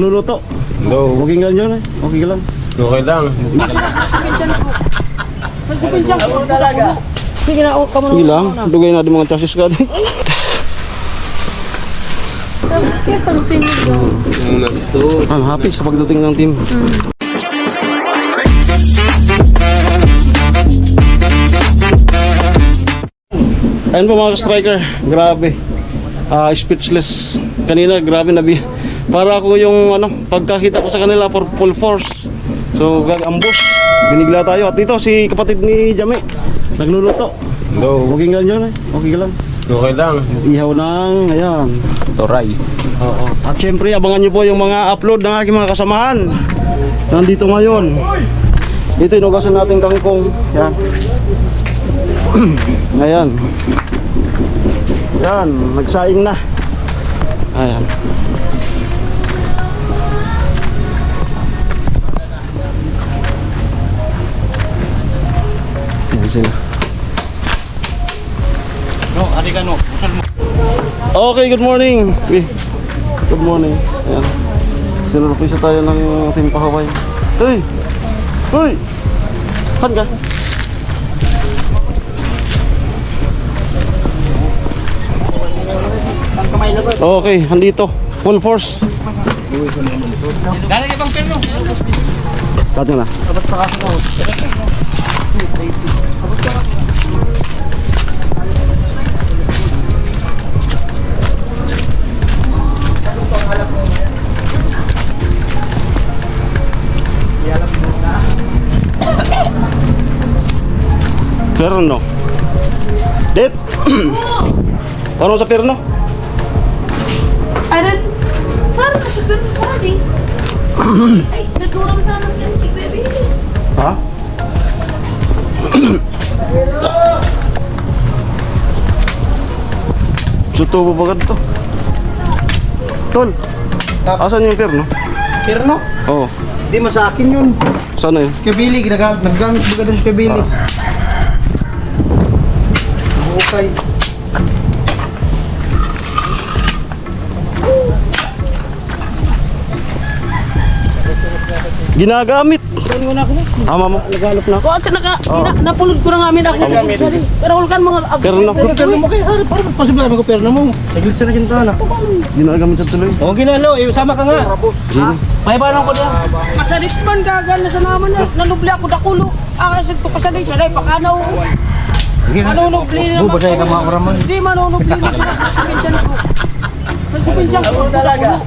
Luluto. No. Okay lang yun eh. Okay lang. Okay lang. Sige na, sige lang. Dugay na din mga chassis ka din. Kaya pang sinigaw. I'm happy sa pagdating ng team. Ayun po mga striker, grabe. Speechless. Kanina grabe para ako yung pagkakita ko sa kanila for full force. So ambush. Binigla tayo at dito si kapatid ni Jami nagluluto. No. Okay lang yun eh. Okay lang. Okay lang. Ihaw ng ayan. Toray. Oo. At syempre abangan niyo po yung mga upload ng aking mga kasamahan. Nandito ngayon. Dito inugasan natin kangkong. Yan. Ayan. Yan, nagsaing na. Ayan. Ayan sila. No, ari ka no. Okay, good morning. Good morning. Ayan. Sinurpisa tayo ng Team Pahaway. Hey! Hoy! Saan ka? Okay, andito. Full force. Dali kay bang perno. Cut nyo na. Perno. Dep. Ano sa perno? Aran, sana kasi pero sana din. Ay, nagurang sana yan. Bebe. Ha? Sutubo ba ganito? Tol, asan yung perno? Perno? Oo. Di masakin yun. Sana yun? Kabili, naggamit ba doon sa kabili? Okay. Ginagamit. Ama mo. Nagalop na ako. At napulod ko na ngamin ako. Pero ulkan mga Perno. Perno mo kayo, parang posible kami ko perno mo. Naglit sa naging tahan. Ginagamit sa tuloy. O ginalo, sama ka nga. Gino. Pahibanan ko na. Masalit man gagal na sa naman niya. Nalubli ako dakulo. Kasi ito pasalit siya. Dahil pakanaw. Manunubli na. Bubasay ka mga kuraman. Hindi manunubli na siya. Pinsan ko. Pinsan ko talaga.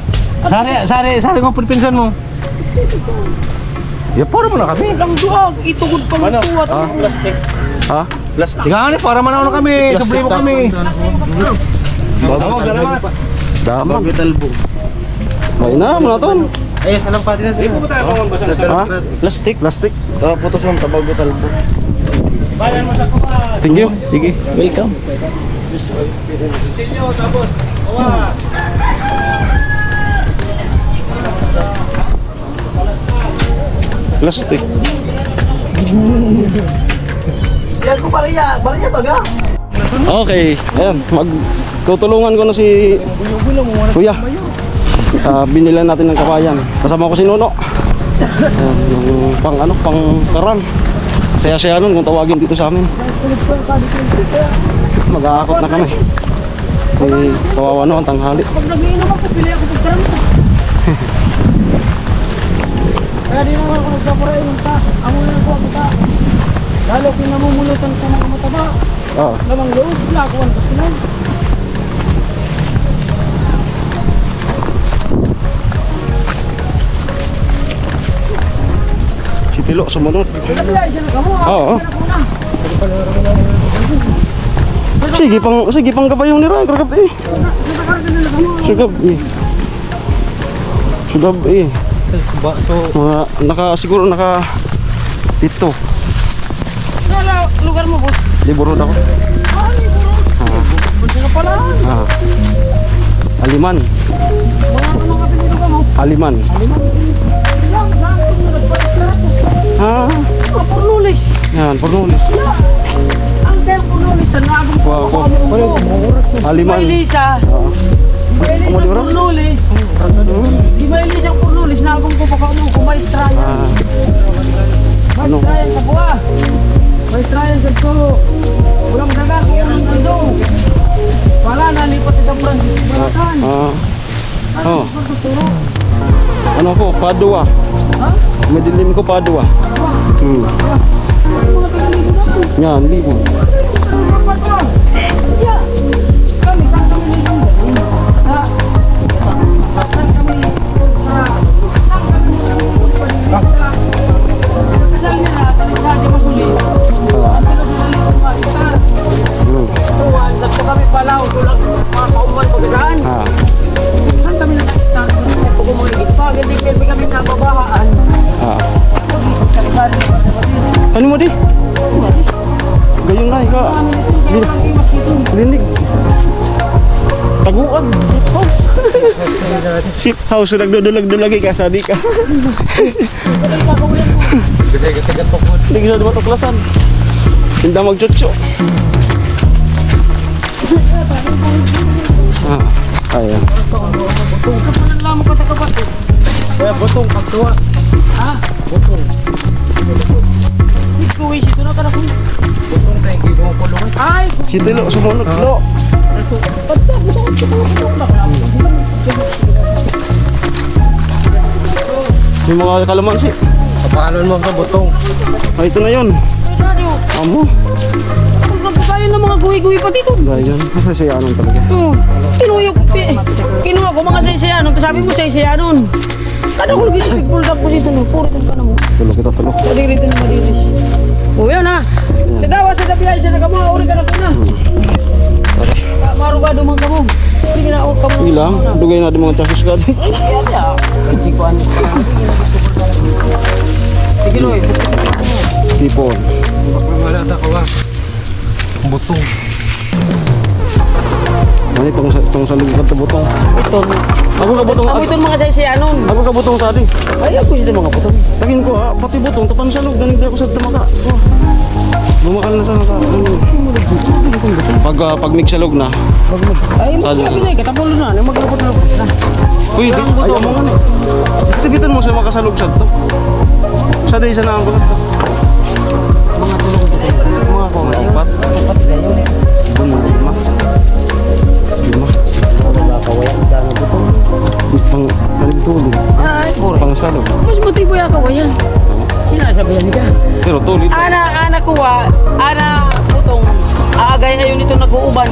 Sari ko pinsan mo. Ya, para mo na kami. Ang duwag. Itugod pa ng tuwat. Plastic. Ha? Plastic. Ikaw nga para manaw na kami. Sublibo kami. Salamat. Dama. May na mo na ton. Ay, salam pati na. Di po tayo magbasa sa Ha? Plastic. Plastic. putos ng tabag ko talbo. Bayan mo sa kuha. Thank you. Sige. Welcome. Silyo, tapos. Awa. Plastic. Yan ko bariya baga. Okay. Ayan. Magtutulungan ko na si Kuya. Binilan natin ng kabayan. Kasama ko si Nuno. Ayan, yung pang karan. Saya-saya nun kung tawagin dito sa amin. Mag-aakot na kami. Kawawa no ang tanghali. Pag nag-iinom ako, pili ako pagkaram ko. Kaya di naman ako nagkapuray yung ta. Amo na ako ang ta. Lalo kinamumulutan ko mga mataba. Oo. Lamang loob, lakuan kasi nun. Si Tilo sumunod. Nabiyay siya na kamo. Oo. Sige pang gabayong nira kagabi. Sugabi. Mga siguro dito. Lugar mo, boss. Liburo na ako. Bunsi ka pala. Aliman. Mga pinilo ka mo. Aliman. Ha? Mga pornulis. Yan, pornulis. Ang term pornulis, ang nagong Wow, wow. Aliman. May Lisa. Maili Amo di siyang oras? purnulis. Di maili siyang purnulis na akong kupakaunong kung maestra yan. Ah, ano? Maestra yan sa buwa. Maestra yan sa to. Ulang daga kung anong nando. Wala, nalipat sa Francis Balatan. Oh. Ano ko? Padua. Ha? Madilim ko Padua. Hmm. Ano mga tagaligo na po? Yan, libo. Ano pa? Yeah. Kami, saan kami ligo? Ha? Saan kami ligo? Saan kami ligo? Kasal nila, talisa, di masuli. At sila sinaligo nga, itas. Hmm. Tuwan, dito kami palaw, tulak mga kauman pagkasaan. Ah. Saan kami nag-start? Ito kumuligit pa, hindi kami nababahaan. Ah. Pag-ikot kami galing pa sa Madrid. Ano mo di? Gayong na, ika. Linig. Taguan. Ship house. Ship house. Nagdudulag-dulagi ka. Sadi ka. Hindi ka sa matuklasan. Hindi magchucho. Ah, ayan. Kaya butong pagtuwa. Ha? Ikuwi siya na ka na kung... Butong tayo kayo mo kulungan. Ay! Si Tilo, sumunod. Lo. Pagka, gusto ko ito ka Yung mga kalamansi. Kapaanan mo sa butong. Ah, ito na yun. Amo. Kung nagkakayan ng mga guwi-guwi pa dito. Ganyan. Masasayanan talaga. Kinuha ko mga saysayanon. Tapos sabi mo saysayanon. Kada ko lagi pull up ko dito. Puro itong ka na mo. Tulog kita, tulog. Pwede rito na malinis. O yan ha. Sa dawa sa dabihay siya nagamaha. Uri ka na po na. Marugado man ka mo. Hindi na ako ka mo. Ilang. Dugay na di mga chasis ka. Yan ya. Sikuan niyo. Sige Loy. Tipon. Wala sa kawa. Butong. Ano itong sa lugod ka butong? Ito. Ako ka butong. Ako itong mga saysayanon. Ako ka butong sa atin. Ay, ako sila mga butong. Tingin ko ha, pati butong, tapan sa loob, ganun ako sa tamaka. Oh. Bumakal na sa naka. Pag mix sa loob na, Ay, magsabi na eh. Katapulo na. Maglapot-lapot na. pwede. Ayaw mo nga na. Aktibitan mo sa makasalog sa to. Sa day sa naang kulat to. Mga ko nga, apat. Doon mo, lima. Lima. Pang tulog. Ay, puro. Pang salog. Mas motibo yung kawayan. Sinasabihan ka. Pero tulit. Ana kuwa, ana putong. Aagay ayon ito nag-uuban.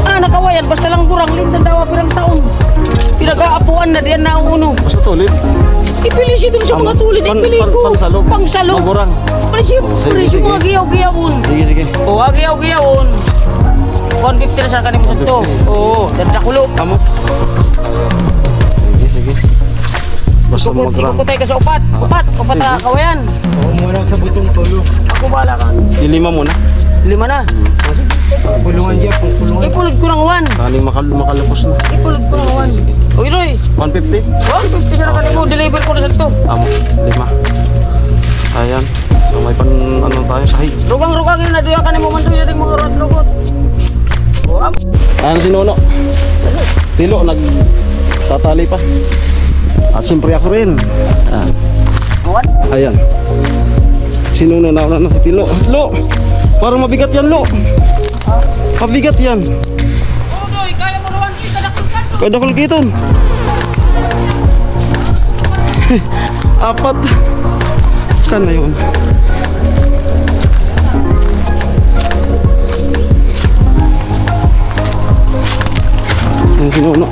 Ana kawayan, basta lang kurang lintan daw pirang taon. Pinag-aapuan na diyan na ang uno. Basta tulit. Ipili siya dun sa mga tulid. Ipili ko. Pangsalog. Pangsalog. Magurang. Pwede siya mga giyaw-giyawon. Sige, sige. O, giyaw-giyawon. 150 na sa kanin mo ito. Oo, dadakulo. Amo. Sige, sige. Basta magrang. Ikot tayo ka sa upat. Upat na kawayan. Oo, muna sa butong tulog. Ako bala ka. Ilima mo na. 5 na. Kulungan niya, kung kulungan. Ipulod ko ng 1. Kaning makalapos na. Ipulod ko ng 1. Uy, Roy. 150. 150 siya na kanin mo. Deliver ko na sa ito. Amo. 5. Ayan. So may pan ano tayo sa height. Rugang-rugang yun na. Duya ka ni mo man doon yung mga rod-lugot. Ayan si Nono. Tilo nagtatali pa. At siyempre ako rin. Ayan. Si Nono na si Tilo. Lo! Parang mabigat yan, Lo. Mabigat yan. Udoy, kaya mo naman kita nakulkan to. Kadakol kiton. Apat. Saan na yun? Ayan si Nono.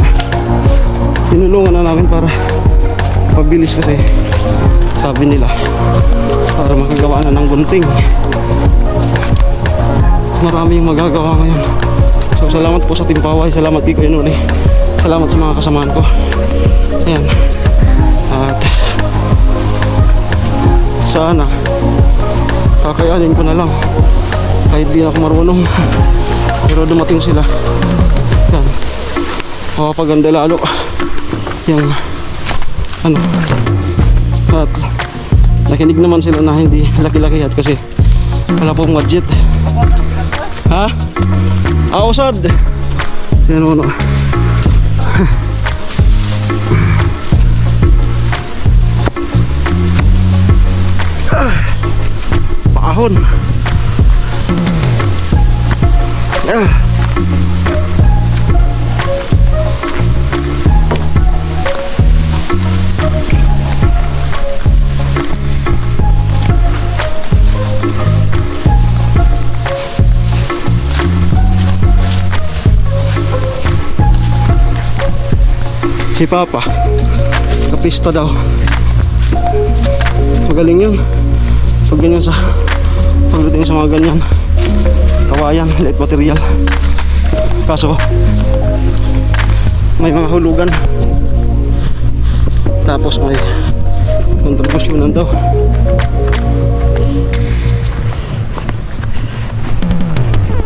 Tinulungan na namin para pabilis kasi sabi nila para makagawa na ng gunting. Marami yung magagawa ngayon. So salamat po sa Timpaway, salamat kay Kuya Noli, salamat sa mga kasamahan ko. Ayan. At sana kakayanin ko na lang kahit di ako marunong, pero dumating sila. Yan, makapaganda lalo yung ano. At nakinig naman sila na hindi laki-laki at kasi wala pong budget. Ha? Usad. Sino no? dahon. Ah. Si Papa, kapista daw. Magaling yun. Pag ganyan sa pagdating sa mga ganyan kawayan, light material. Kaso may mga hulugan. Tapos may kontribusyonan daw.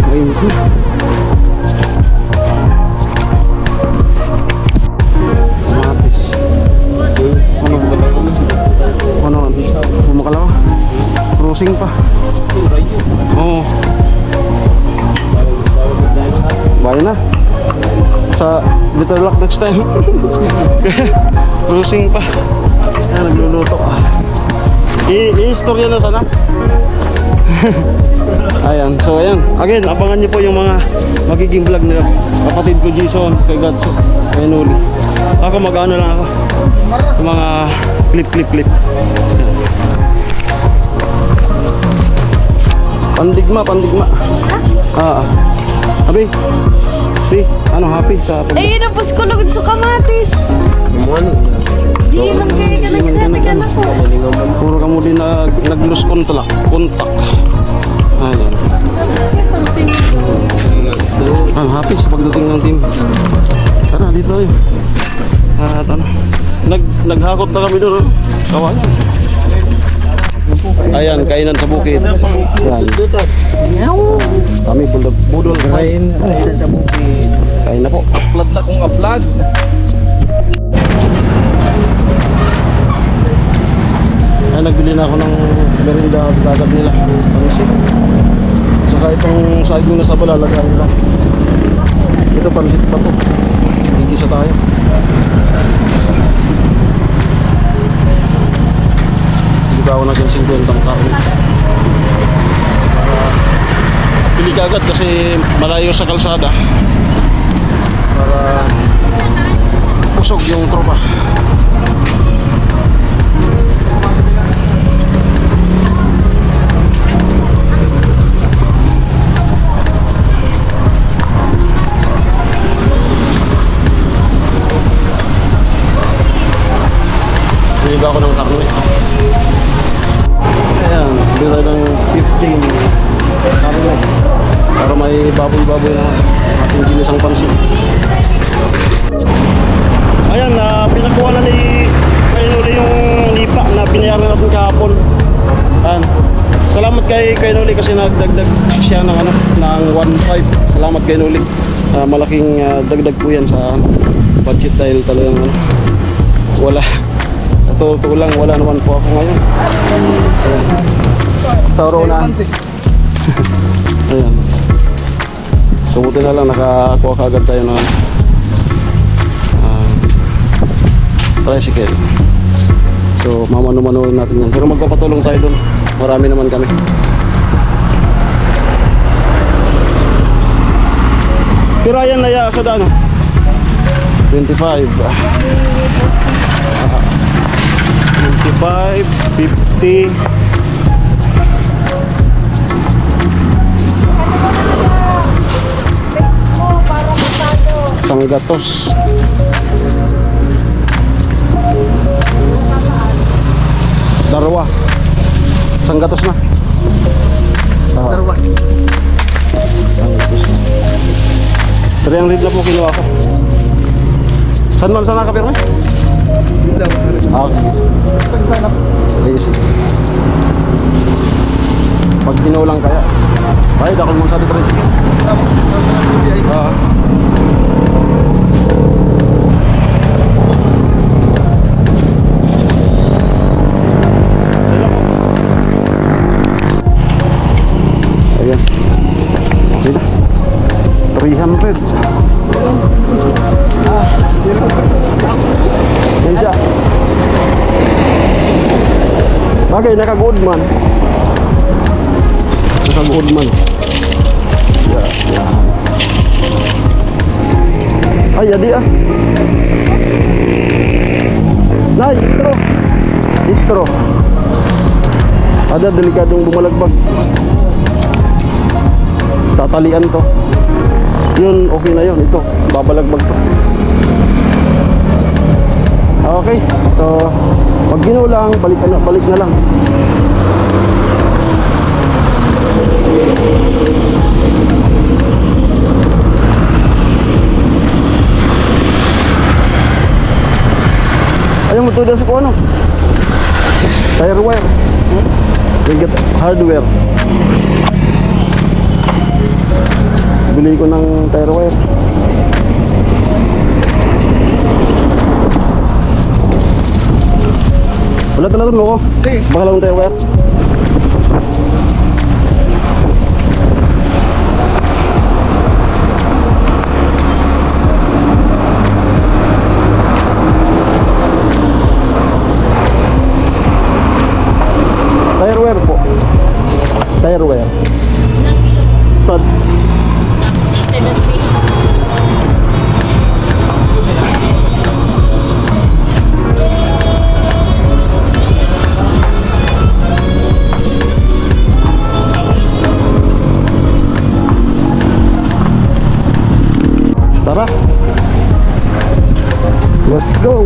Mainit na. Ano, bumakalaw. Crossing pa. Oo. Bayan na. Sa Little Rock next time. Crossing pa. Ayan, nagluluto. I-istorya na sana. Ayan, so ayan. Again, abangan nyo po yung mga magiging vlog nila. Kapatid ko Jason, kay Gadso, kay Noli. Ako mag-ano lang ako. Yung mga clip. Pandigma. Abi, ano happy sa Ay, napos ko lugod sa kamatis. Di man kayo ka nagsabi ka na ko. puro kamo din nag-lose contact. Ayan. Ang happy sa pagdating ng team. Tara, dito tayo. At ano, naghakot na kami doon. Kawan. Ayan, kainan sa bukid. Ayan. Kami budol. Kainan sa bukid. Kain na po. Upload na kung upload. Ay, nagbili na ako ng merinda agad nila. Pansit. Saka itong saging na sa bala, lagayin lang. Ito pansit pa to. Hindi sa tayo. Hindi ba ako naging 50 taon? Pili ka agad kasi malayo sa kalsada. Para usog yung tropa. Bili ako ng karne. Ayan, bili tayo ng 15 karne. Para may baboy-baboy na ating ginisang pansit. Ayan, pinakuha na ni Noli yung lipa na pinayaran natin kahapon. Ayan. Salamat kay Noli kasi nagdagdag siya ng ng 1.5. Salamat kay Noli. Malaking dagdag po yan sa budget dahil talagang wala. Totoo lang, wala naman po ako ngayon. Ayan. Sauro na. Ayan. So buti na lang nakakuha kaagad tayo ng tricycle. So mamano-manorin natin yan. Pero magpapatulong tayo dun. Marami naman kami. Pero ayan na sa daan. 25. 25, 50. Sanggatos. Darwa. Sanggatos na. Darwa. Sanggatos. 300 na po kinuha ko. Saan man sana kapirme? Okay. Sige. Pag kinulang kaya. Ay, dakol mo sa dito rin. Ayan. Sige. 300. Yan siya. Bagay, naka-good man. sa good man. Yan. Ay, adi ah. Nay, istro. Ada delikadong bumalagbag. Tatalian to. Yun, okay na yun. Ito, babalagbag to. Okay, so pag ginulang, balik na lang. Ayaw mo to sa ano? Tire wire. Get hardware. Bili ko ng tire wire. Wala talaga mo ko. Baka lang tire wire. Tire wear po. Tire wear. Sad. Tara. Let's go.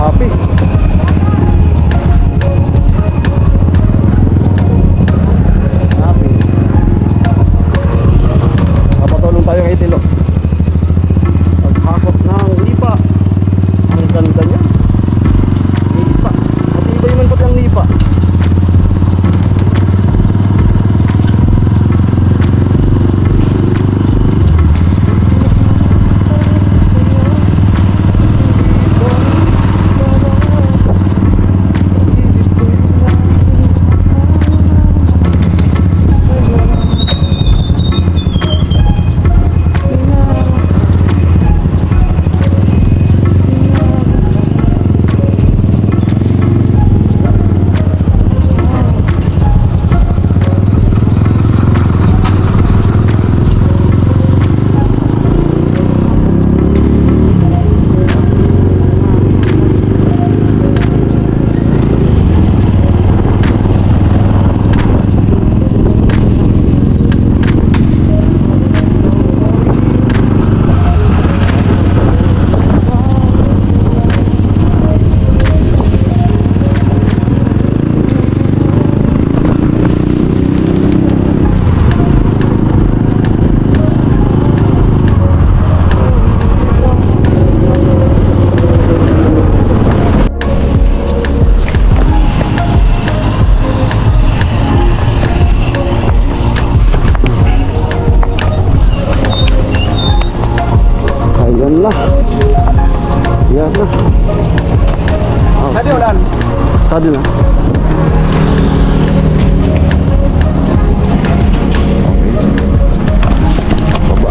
Napi. Papatulong tayo kay Tilo. Paghakot ng lipa. Ang ganda niya. Lipa. Matibay man pati ang lipa. Ayan na. Yan na. Tadi ulan. Tadi na. Baba.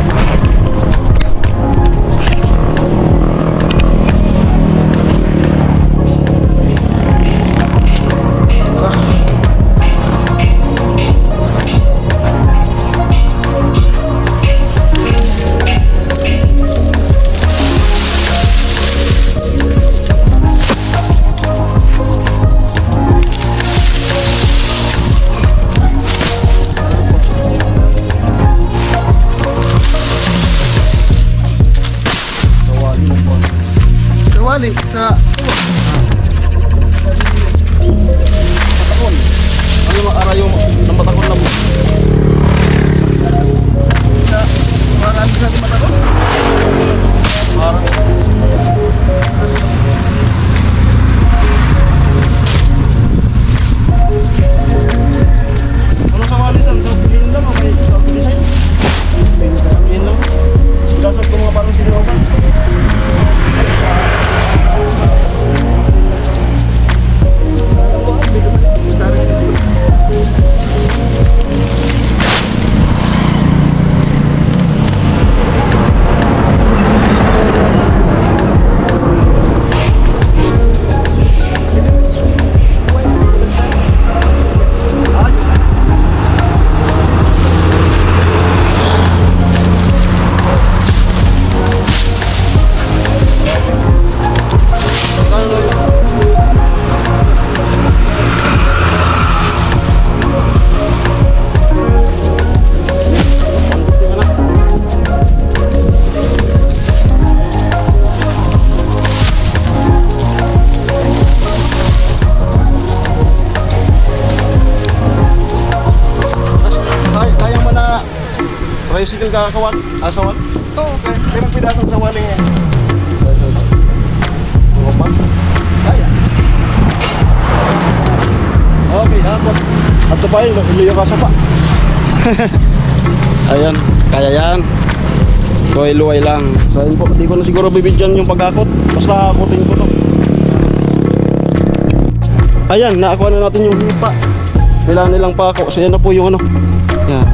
tricycle kakawan, asawan. Ito, limang pidasong sawali ngayon. Kaya. Okay, hapon. At pa yun, iliyo ka sa pa. Ayan, kaya yan. Luway-luway lang. So yun po, hindi ko na siguro bibidyan yung pag-akot. Basta akutin ko to. Ayan, nakakuha na natin yung hipa. Kailangan nilang pako. So yan na po yung ano. Yan.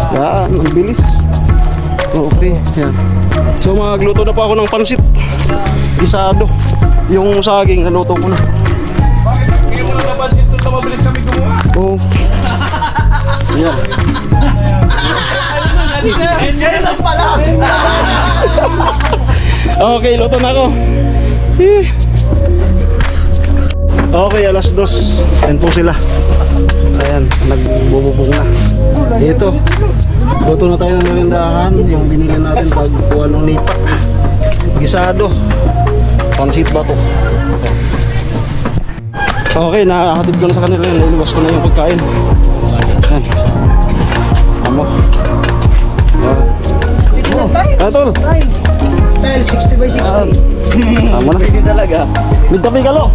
Yan, ang bilis. Okay, yan. So magluto na po ako ng pansit. Gisado. Yung saging, naluto ko na. Hindi mo na nabansin doon na mabilis kami gumawa. Oh. Yan. Ganyan lang pala. Okay, luto na ako. Eh. Okay, alas 2. Ayan po sila. Ayan, nagbububong na. Ito. Luto na tayo ng merindahan. Yung binili natin pag kuha ng nipa. Gisado. Pansit ba to? Okay, nakahatid ko na sa kanila. Nailuwas ko na yung pagkain. Ayan. Amo. Ayan. Ayan, tol. Dahil 60 by 60. Amo na. Hindi talaga. Magtabi ka lo.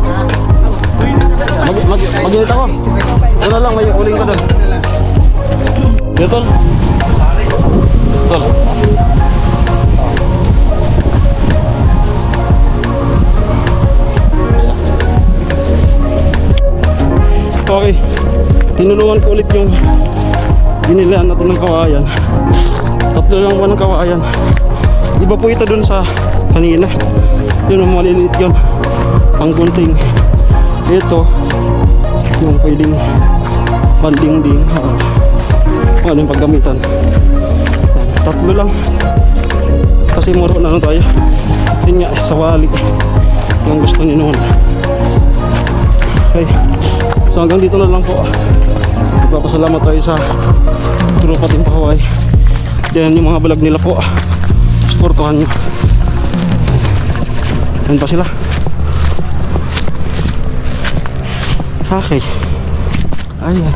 Mag-init ako. Una lang, may uling ka doon. Dito, tol. Tol. Okay. Tinulungan ko ulit yung binilaan natin ng kawayan. Tatlo lang ba ng kawayan? Iba po ito dun sa kanina. Yun ang maliliit yun. Ang gunting. Ito yung pwedeng pandingding. Ano yung paggamitan. Tatlo lang. Kasi muro na tayo. Yun nga, sa wali. Yung gusto ni noon. Okay. So hanggang dito na lang po. Magpapasalamat tayo sa Trupa Team Pahuay. Diyan yung mga vlog nila po. Suportuhan nyo. Yan pa sila. Okay. Ayan.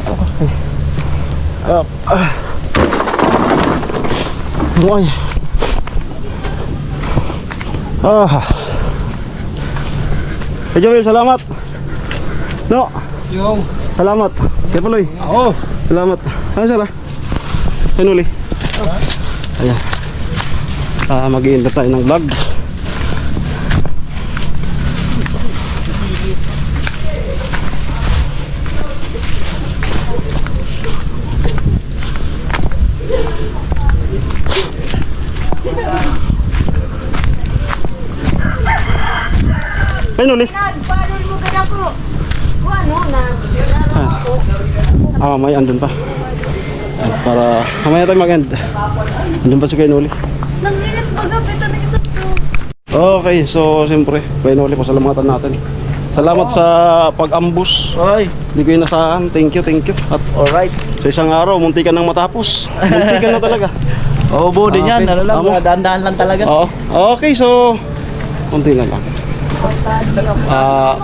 Okay. Up. Buhay. Hey Joel, salamat. No. Yo. Salamat. Kaya Puloy. Oo. Salamat. Ano sila? Pinuli. Ayan. Mag-i-end tayo ng vlog. Pinuli. Nagbalon mo ka ako. Ano na? May andun pa. Para mamaya tayo mag-end. Andun pa si Kainuli. Nangilit magapit na isa to. Okay, so siyempre Kainuli, pasalamatan natin. Salamat sa pag-ambush. Oy. Hindi ko inasahan. Thank you, thank you. At Alright. sa isang araw, munti ka nang matapos. Munti ka na talaga. Oo, din yan. Okay. Ano lang, Amo. dahan-dahan lang talaga. Oo. Okay, so konti na lang.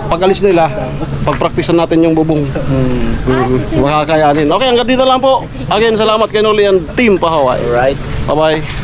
Pag-alis nila, pag-practicean natin yung bubong. Makakayanin. Okay, hanggang dito lang po. Again, salamat kay Noli and Team Pahuay. Alright. Bye-bye.